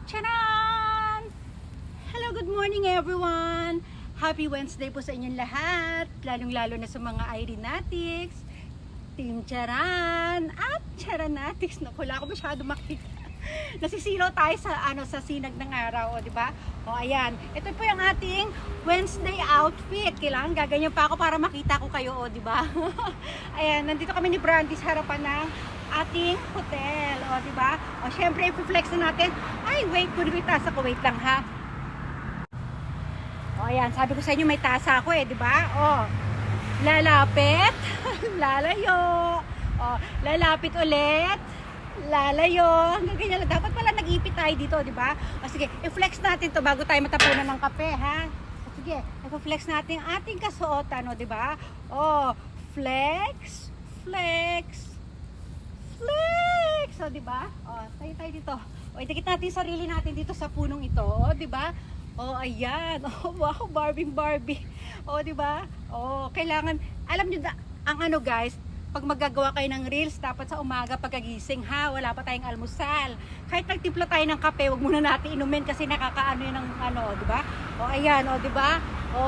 Charan! Hello, good morning everyone! Happy Wednesday po sa inyong lahat, lalong-lalo na sa mga Irenatics, Team Charan at Charanatics. Naku, wala ako masyado makita. Nasisilaw tayo sa sinag ng araw, di ba? O ayan, ito po yung ating Wednesday outfit. Kailangan gaganyan pa ako para makita ko kayo, di ba? Ayan, nandito kami ni Brandy sa harapan ng ating hotel, o di ba? O syempre i-flex na natin. Ay, wait, kunin ko yung tasa ko, wait lang ha. O ayan, sabi ko sa inyo may tasa ako di ba? O, lalapit, lalayo. O, lalapit ulit, lalayo. Hanggang ganyan lang. Dapat pala nag-ipit tayo dito, di ba? O sige, i-flex natin to bago tayo matapunan ng kape, ha? O sige, i-flex natin ang ating kasuotan, di ba? O, flex, flex, flex. O, di ba? O, tayo dito. O, idikit natin yung sarili natin dito sa punong ito, o, di ba? O, ayan. O, wow, Barbie. O, di ba? O, kailangan, alam niyo ang ano guys, pag magagawa kayo ng reels, dapat sa umaga pagkagising ha, wala pa tayong almusal. Kahit nagtimpla tayo ng kape, wag muna natin inumin kasi nakakaano yun ng ano, di ba? O ayan, o di ba? O